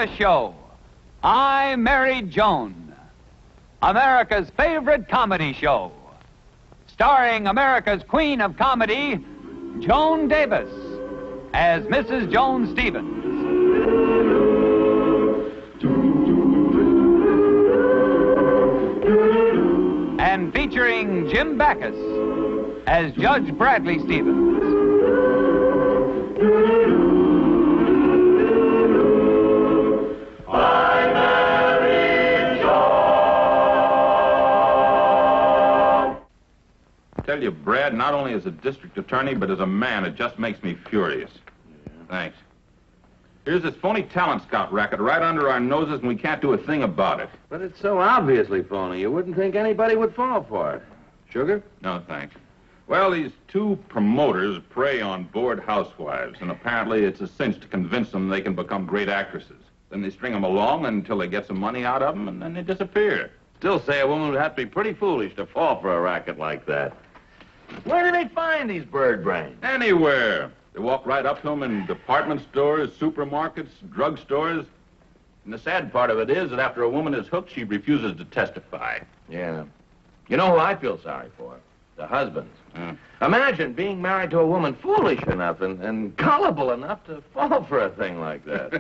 Davis Show. I Married Joan, America's favorite comedy show. Starring America's queen of comedy, Joan Davis, as Mrs. Joan Stevens. And featuring Jim Backus as Judge Bradley Stevens. I Married Joan. I tell you, Brad, not only as a district attorney, but as a man, it just makes me furious. Yeah. Thanks. Here's this phony talent scout racket right under our noses, and we can't do a thing about it. But it's so obviously phony, you wouldn't think anybody would fall for it. Sugar? No, thanks. Well, these two promoters prey on bored housewives, and apparently it's a cinch to convince them they can become great actresses. Then they string them along until they get some money out of them, and then they disappear. Still say a woman would have to be pretty foolish to fall for a racket like that. Where do they find these bird brains? Anywhere. They walk right up to them in department stores, supermarkets, drugstores. And the sad part of it is that after a woman is hooked, she refuses to testify. Yeah. You know who I feel sorry for? The husbands. Imagine being married to a woman foolish enough and gullible enough to fall for a thing like that.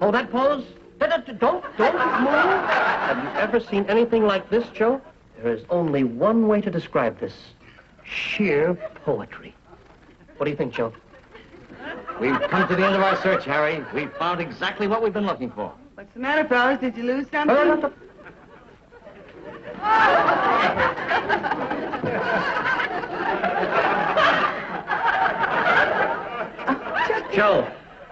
Oh, that pose? Don't move. Have you ever seen anything like this, Joe? There is only one way to describe this. Sheer poetry. What do you think, Joe? We've come to the end of our search, Harry. We've found exactly what we've been looking for. What's the matter, fellas? Did you lose something? Joe,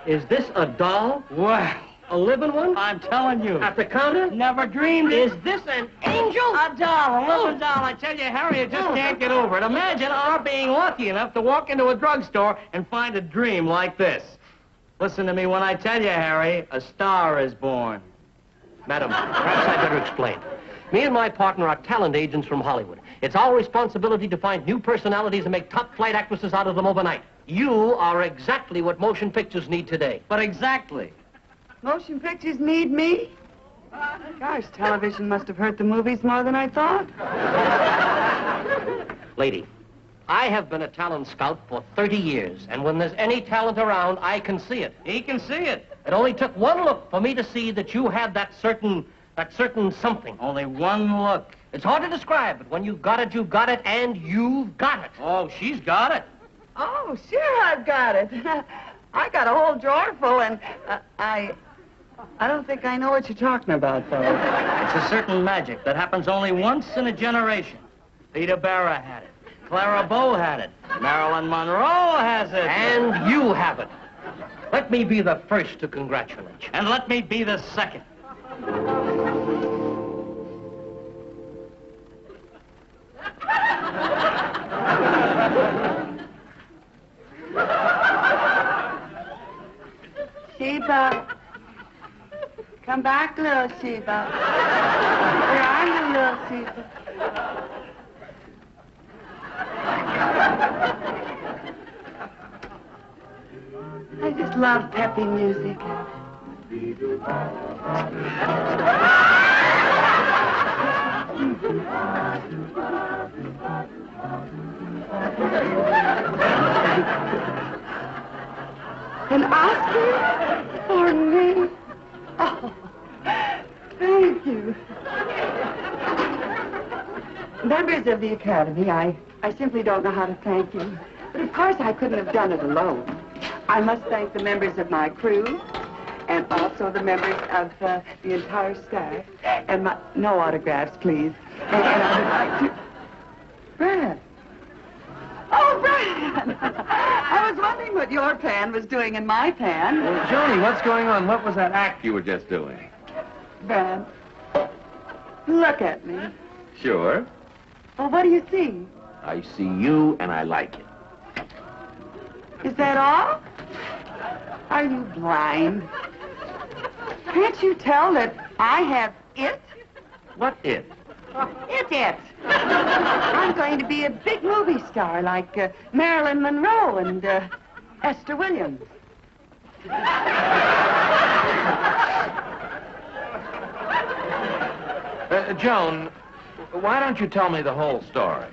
is this a doll? Well, a living one? I'm telling you. At the counter? Never dreamed Is this an angel? A doll, a living doll. I tell you, Harry, you just can't get over it. Imagine our being lucky enough to walk into a drugstore and find a dream like this. Listen to me when I tell you, Harry, a star is born. Madam, perhaps I better explain. Me and my partner are talent agents from Hollywood. It's our responsibility to find new personalities and make top-flight actresses out of them overnight. You are exactly what motion pictures need today. But exactly. Motion pictures need me? Gosh, television must have hurt the movies more than I thought. Lady, I have been a talent scout for 30 years, and when there's any talent around, I can see it. He can see it. It only took one look for me to see that you had that certain something. Only one look. It's hard to describe, but when you got it, and you've got it. Oh, she's got it. Oh, sure I've got it. I got a whole drawer full, and I don't think I know what you're talking about, though. It's a certain magic that happens only once in a generation. Vita Barra had it. Clara Bow had it. Marilyn Monroe has it. And you have it. Let me be the first to congratulate you. And let me be the second. Sheba. Come back, little Sheba. Where are you, little Sheba? I just love peppy music. An Oscar for me? Oh, thank you. Members of the Academy, I simply don't know how to thank you. But of course I couldn't have done it alone. I must thank the members of my crew, and also the members of the entire staff. And my... No autographs, please. And I would like to... Brad. Oh, Brad! I was wondering what your pan was doing in my pan. Well, Johnny, what's going on? What was that act you were just doing? Brad, look at me. Sure. Well, what do you see? I see you, and I like it. Is that all? Are you blind? Can't you tell that I have It? What it? It. I'm going to be a big movie star like Marilyn Monroe and Esther Williams. Joan, why don't you tell me the whole story?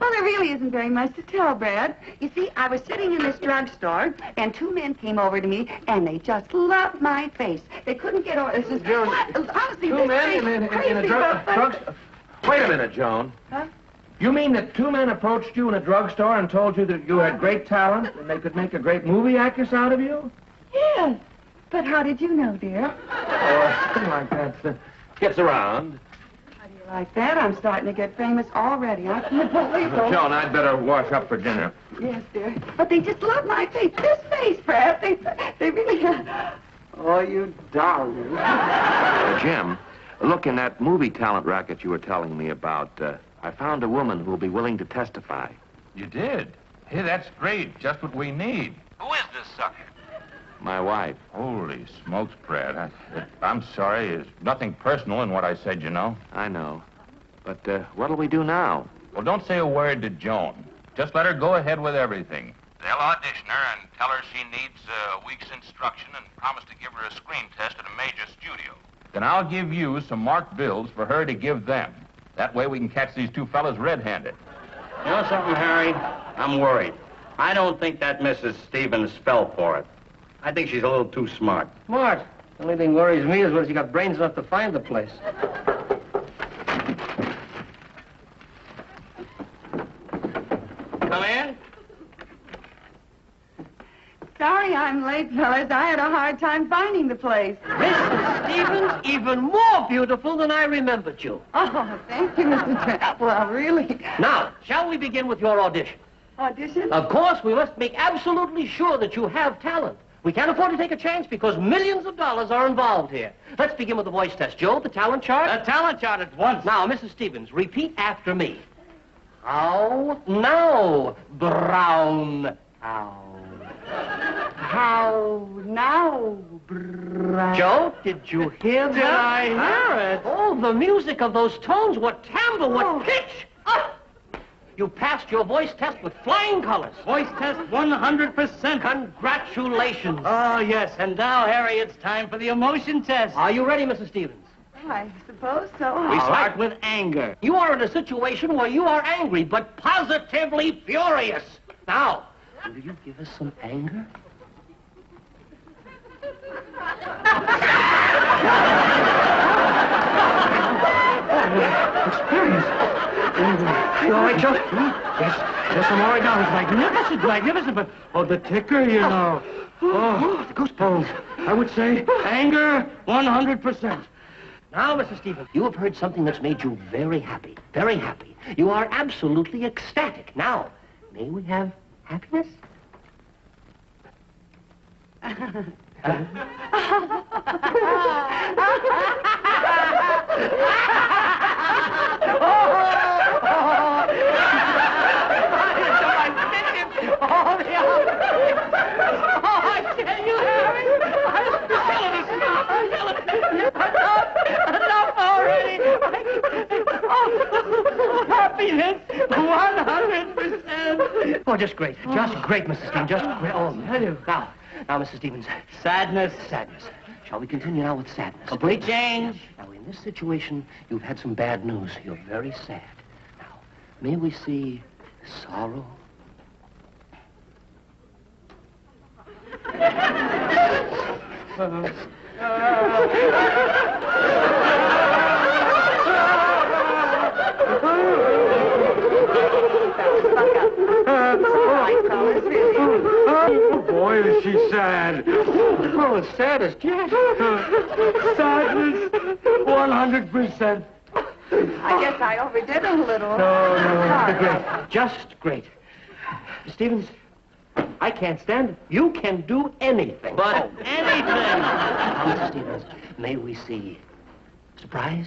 Well, there really isn't very much to tell, Brad. You see, I was sitting in this drugstore, and two men came over to me, and they just loved my face. They couldn't get over... This is... Joan, honestly, two men in a drugstore? Wait a minute, Joan. Huh? You mean that two men approached you in a drugstore and told you that you had great talent and they could make a great movie actress out of you? Yes. But how did you know, dear? Oh, something like that. Gets around. How do you like that? I'm starting to get famous already. I can't believe it. Joan, I'd better wash up for dinner. Yes, dear. But they just love my face. This face, Brad. They really... Oh, you darling. Jim, look, in that movie talent racket you were telling me about, I found a woman who will be willing to testify. You did? Hey, that's great. Just what we need. Who is this sucker? My wife. Holy smokes, Brad. I'm sorry. There's nothing personal in what I said, you know. I know. But what'll we do now? Well, don't say a word to Joan. Just let her go ahead with everything. They'll audition her and tell her she needs a week's instruction and promise to give her a screen test at a major studio. Then I'll give you some marked bills for her to give them. That way we can catch these two fellas red-handed. You know something, Harry? I'm worried. I don't think that Mrs. Stevens fell for it. I think she's a little too smart. Smart. The only thing worries me is whether she got brains enough to find the place. Come in. Sorry I'm late, fellas. I had a hard time finding the place. Mrs. Stevens, even more beautiful than I remembered you. Oh, thank you, Mr. Trent. Well, really. Now, shall we begin with your audition? Audition? Of course, we must make absolutely sure that you have talent. We can't afford to take a chance because millions of dollars are involved here. Let's begin with the voice test. Joe, the talent chart? The talent chart at once. Now, Mrs. Stevens, repeat after me. How now, brown cow? How now, Brad? Joe, did you hear that? Did I hear it? Oh, the music of those tones, what timbre, what pitch! Ah! You passed your voice test with flying colors. Voice test 100%. Congratulations. Oh, yes. And now, Harry, it's time for the emotion test. Are you ready, Mrs. Stevens? I suppose so. We All start right. with anger. You are in a situation where you are angry, but positively furious. Now, will you give us some anger? Experience. You all right, Joe? Yes, I'm all right now. It's magnificent, but, the ticker, you know. Oh, the goosebumps. I would say anger, 100%. Now, Mrs. Stevens, you have heard something that's made you very happy. Very happy. You are absolutely ecstatic. Now, may we have happiness? Happiness, 100%. Oh, just great. Just great, Mrs. Stevens. Just great. Oh, now, Mrs. Stevens. Sadness. Sadness. Shall we continue now with sadness? Complete change. Now, in this situation, you've had some bad news. You're very sad. Now, may we see sorrow? Oh, boy, is she sad. Oh, as sad as Jack. Sadness, 100%. I guess I overdid it a little. No, great. Just great. Stevens, I can't stand it. You can do anything. But anything. Now, Mrs. Stevens, may we see surprise?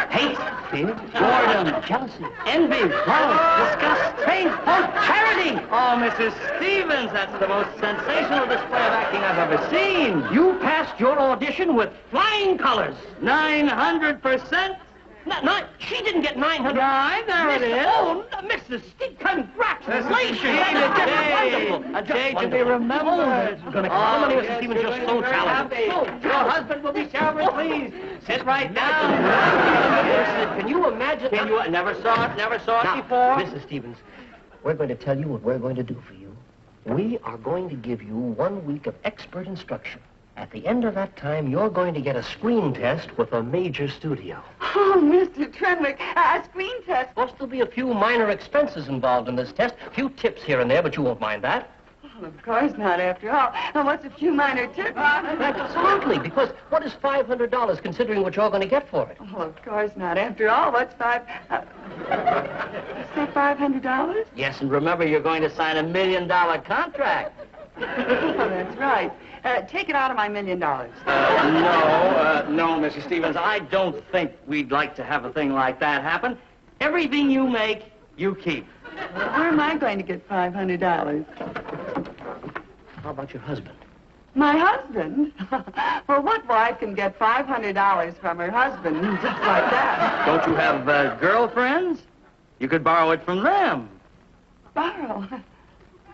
Hate, fear, boredom, jealousy, envy, love, disgust, faith, hope, charity. Oh, Mrs. Stevens, that's the most sensational display of acting I've ever seen. You passed your audition with flying colors. 900%. No, she didn't get 900. Right, there it is. Oh, Mrs. Steve, congratulations. A day to be remembered. It's going to come. Somebody, Mrs. Stevens, you're so talented. Your husband will be showered, please. Sit right down. Can you imagine? Can you? Never saw it Now, before. Mrs. Stevens, we're going to tell you what we're going to do for you. We are going to give you 1 week of expert instruction. At the end of that time, you're going to get a screen test with a major studio. Oh, Mr. Trenwick, a screen test. There'll still be a few minor expenses involved in this test. A few tips here and there, but you won't mind that. Well, of course not, after all. Now, what's a few minor tips? Absolutely, because what is $500 considering what you're going to get for it? Well, of course not. After all, what's say $500? Yes, and remember, you're going to sign $1 million contract. Oh, that's right. Take it out of my $1 million. No, Mrs. Stevens, I don't think we'd like to have a thing like that happen. Everything you make, you keep. Well, where am I going to get $500? How about your husband? My husband? Well, what wife can get $500 from her husband just like that? Don't you have girlfriends? You could borrow it from them. Borrow?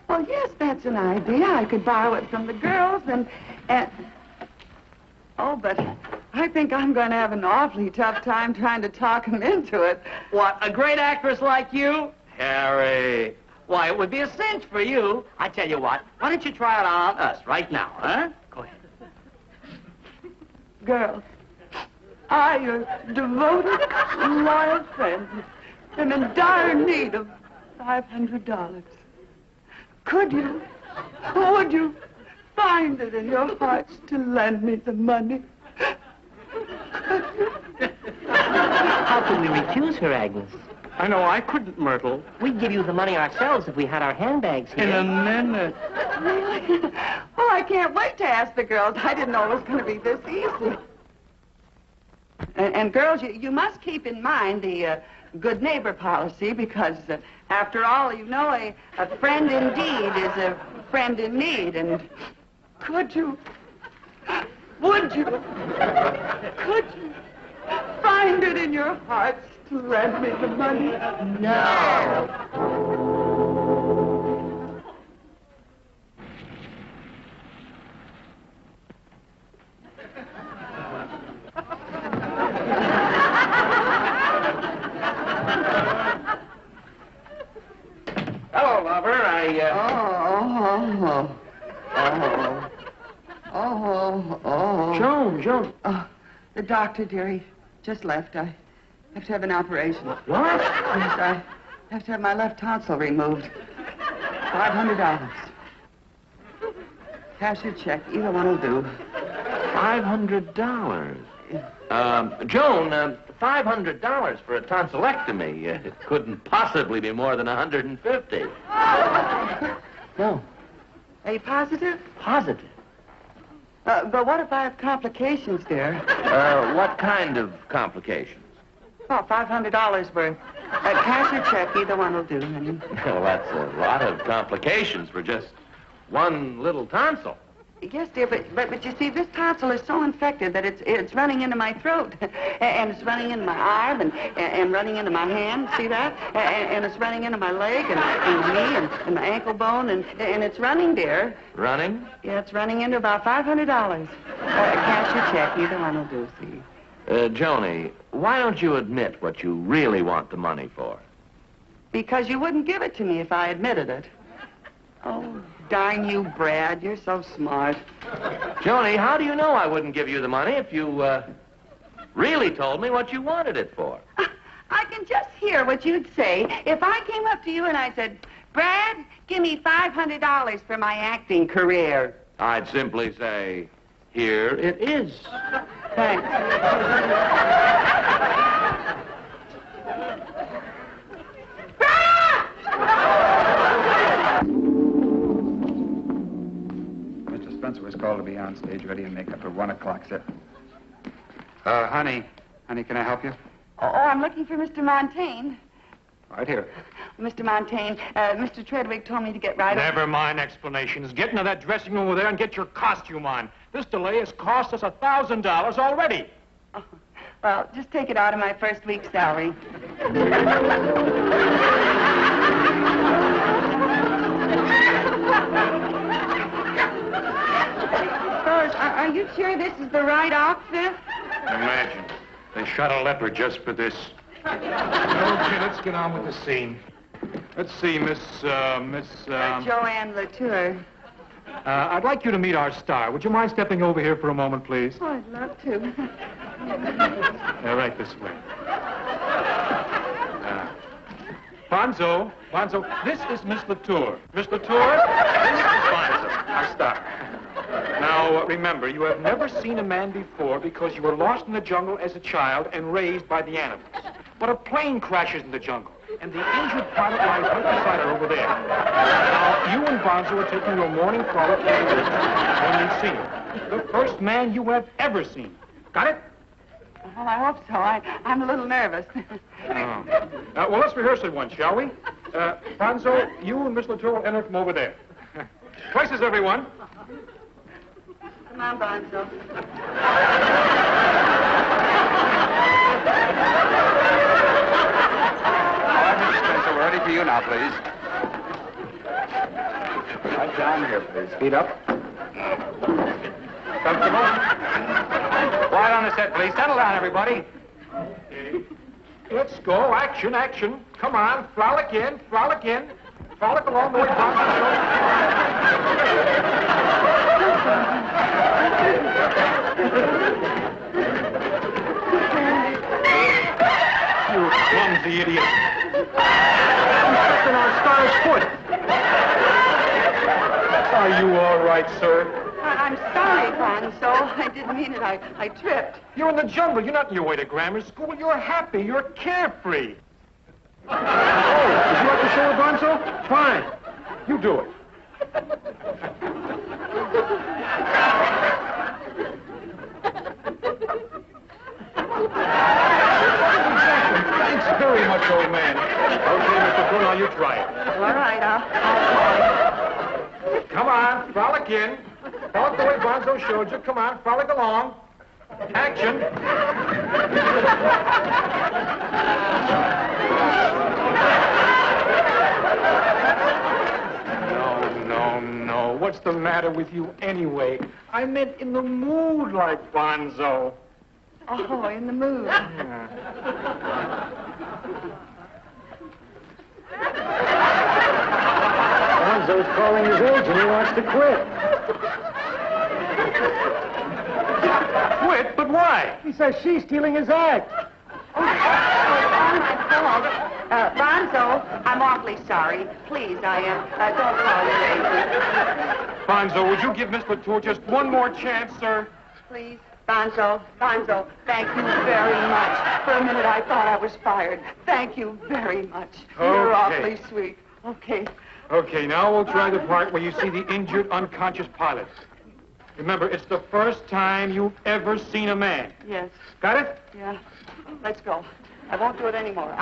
Well, yes, that's an idea. I could borrow it from the girls and... Oh, but I think I'm going to have an awfully tough time trying to talk him into it. What, a great actress like you? Harry. Why, it would be a cinch for you. I tell you what, why don't you try it on us right now, huh? Go ahead. Girls, I, your devoted, loyal friend, am in dire need of $500. Could you, would you find it in your hearts to lend me the money? How can we refuse her, Agnes? I know I couldn't, Myrtle. We'd give you the money ourselves if we had our handbags here. In a minute. Really? Well, I can't wait to ask the girls. I didn't know it was going to be this easy. And girls, you must keep in mind the good neighbor policy because, after all, you know, a friend indeed is a friend in need. And could you, would you, could you find it in your hearts to lend me the money? No. Hello, lover. Joan. Oh, the doctor, dearie, just left. I have to have an operation. What? Yes, I have to have my left tonsil removed. $500. Cash or check, either one will do. $500. Joan, $500 for a tonsillectomy. It couldn't possibly be more than $150. No. Are you positive? Positive. But what if I have complications, dear? What kind of complications? Oh, $500 worth. Cash or check, either one will do, honey. Well, that's a lot of complications for just one little tonsil. Yes, dear, but you see, this tonsil is so infected that it's running into my throat, and it's running into my arm, and running into my hand. See that? And it's running into my leg, and my knee, and my ankle bone, and it's running, dear. Running? Yeah, it's running into about $500. Cash or check, either one will do. See. Joni, why don't you admit what you really want the money for? Because you wouldn't give it to me if I admitted it. Oh, darn you, Brad. You're so smart. Joni, how do you know I wouldn't give you the money if you, really told me what you wanted it for? I can just hear what you'd say if I came up to you and I said, Brad, give me $500 for my acting career. I'd simply say, here it is. Thanks. Mr. Spencer was called to be on stage ready and makeup for 1 o'clock, sir. Honey, can I help you? Oh, I'm looking for Mr. Montaigne. Right here. Mr. Montaigne, Mr. Treadwig told me to get right up. Never mind explanations. Get into that dressing room over there and get your costume on. This delay has cost us $1,000 already. Oh, well, just take it out of my first week's salary. Fellas, are you sure this is the right outfit? Imagine. They shot a leopard just for this. Okay, let's get on with the scene. Let's see, Miss... Joanne Latour. I'd like you to meet our star. Would you mind stepping over here for a moment, please? Oh, I'd love to. Right this way. Bonzo, this is Miss Latour. Miss Latour, this is Bonzo, our star. Now, remember, you have never seen a man before because you were lost in the jungle as a child and raised by the animals. But a plane crashes in the jungle, and the injured pilot lies right beside her over there. Now, you and Bonzo are taking your morning frolic through the woods when you see him. The first man you have ever seen. Got it? Well, I hope so. I'm a little nervous. Well, let's rehearse it once, shall we? Bonzo, you and Miss Latour will enter from over there. Places, everyone. Come on, Bonzo. All right, Mr. Spencer, we're ready for you now, please. Right down here, please. Feet up. Comfortable? Quiet on the set, please. Settle down, everybody. Let's go. Action, action. Come on. Frolic in. Frolic in. Frolic along the way. You clumsy idiot. I'm stepping on Star's foot. Are you all right, sir? I'm sorry, Bonzo. I didn't mean it. I tripped. You're in the jungle. You're not on your way to grammar school. You're happy. You're carefree. Oh, would you like to show her, Bonzo? Fine. You do it. Thanks very much, old man. Okay, Mr. Boone, now you try it. All right, I'll try. Come on, frolic in. Frolic the way Bonzo showed you. Come on, frolic along. Action. No. What's the matter with you anyway? I meant in the mood like Bonzo. Oh, in the mood. Bonzo's calling his age and he wants to quit. Quit? But why? He says she's stealing his act. Oh, my fault. Bonzo, I'm awfully sorry. Please, I am. Don't call me lazy. Bonzo, would you give Miss Latour just one more chance, sir? Please. Bonzo, thank you very much. For a minute, I thought I was fired. Thank you very much. You're awfully sweet. Okay. Okay, now we'll try the part where you see the injured, unconscious pilot. Remember, it's the first time you've ever seen a man. Yes. Got it? Yeah. Let's go. I won't do it anymore.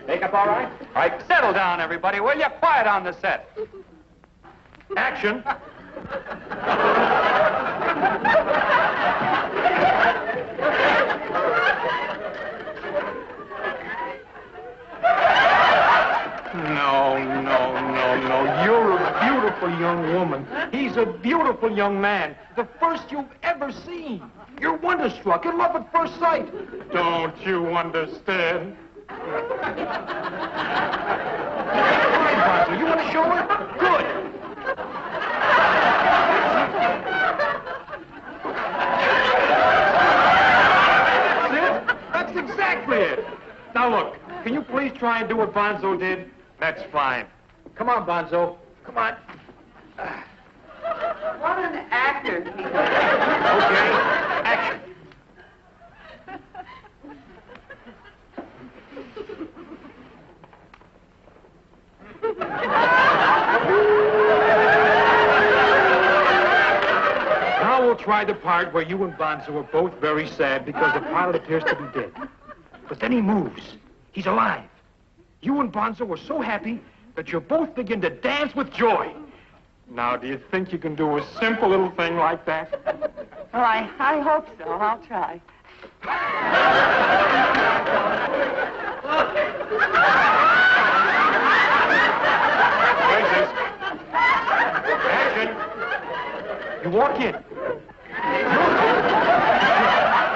Makeup all right? All right, settle down, everybody, will you? Quiet on the set. Action. No. You're a beautiful young woman. He's a beautiful young man. The first you've ever seen. You're wonderstruck, in love at first sight. Don't you understand? Fine, Bonzo. You want to show her? Good. That's exactly it. Now look, can you please try and do what Bonzo did? That's fine. Come on, Bonzo. Come on. What an actor he is. Okay, action. Now we'll try the part where you and Bonzo are both very sad because the pilot appears to be dead. But then he moves. He's alive. You and Bonzo are so happy that you both begin to dance with joy. Now, do you think you can do a simple little thing like that? Well, I hope so. I'll try. Princess. Action. You walk in.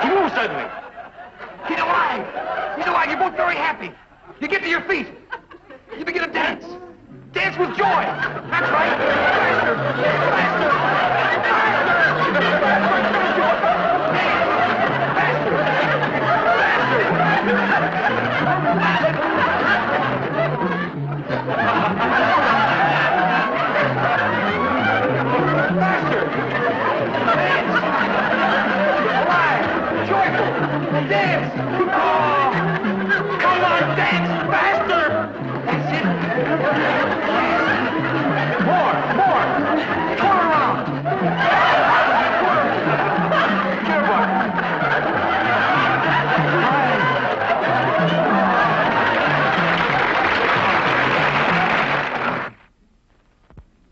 He moves suddenly. He's alive. He's alive. You're both very happy. You get to your feet. You begin to dance. Dance with joy. That's right. Faster. Faster. Dance! Oh! Come on, dance faster! That's it. More! Turn around!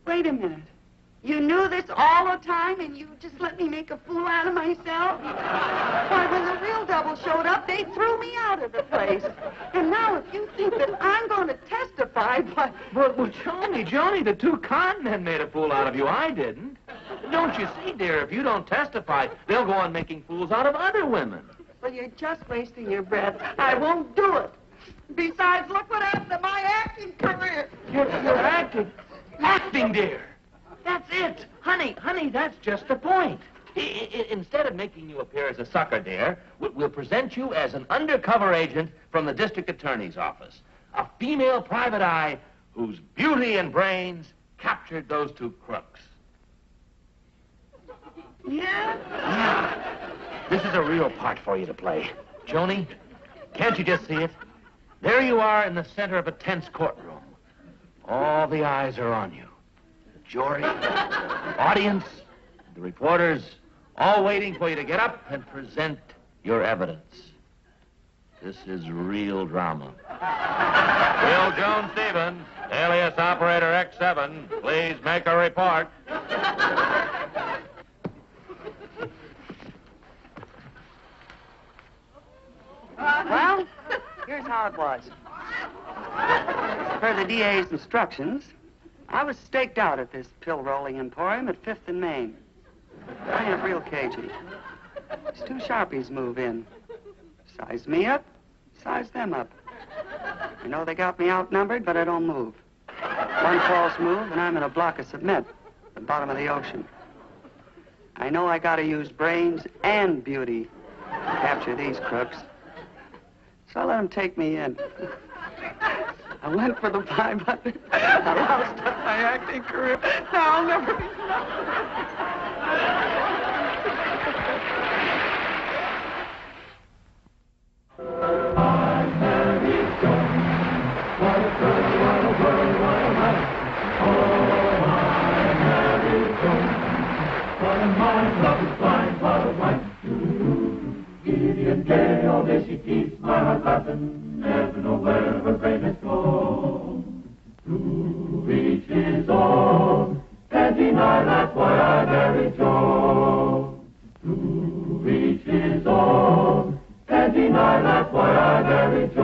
Wait a minute. You knew this all the time, and you just let me make a fool out of myself? Why, when the real double showed up, they threw me out of the place. And now if you think that I'm going to testify, why... Well, Joni, the two con men made a fool out of you. I didn't. Don't you see, dear, if you don't testify, they'll go on making fools out of other women. Well, you're just wasting your breath. I won't do it. Besides, look what happened to my acting career. You're acting. Acting, dear. That's it. Honey, that's just the point. Instead of making you appear as a sucker, dear, we'll present you as an undercover agent from the district attorney's office. A female private eye whose beauty and brains captured those two crooks. Yeah? Yeah. This is a real part for you to play. Joni, can't you just see it? There you are in the center of a tense courtroom. All the eyes are on you. The jury, the audience, the reporters, all waiting for you to get up and present your evidence. This is real drama. Will Joan Stevens, alias Operator X7, please make a report. Well, here's how it was. Per the DA's instructions, I was staked out at this pill-rolling emporium at 5th and Main. I ain't real cagey. These two Sharpies move in. Size me up, size them up. You know they got me outnumbered, but I don't move. One false move, and I'm in a block of cement at the bottom of the ocean. I know I gotta use brains and beauty to capture these crooks. So I let them take me in. I went for the 500. I lost my acting career. Now I'll never be... Gay, all day she keeps my heart laughing, never know where her brain has gone. To each his own, can't deny that's why I married Joan. To each his own, can't deny that's why I married Joan.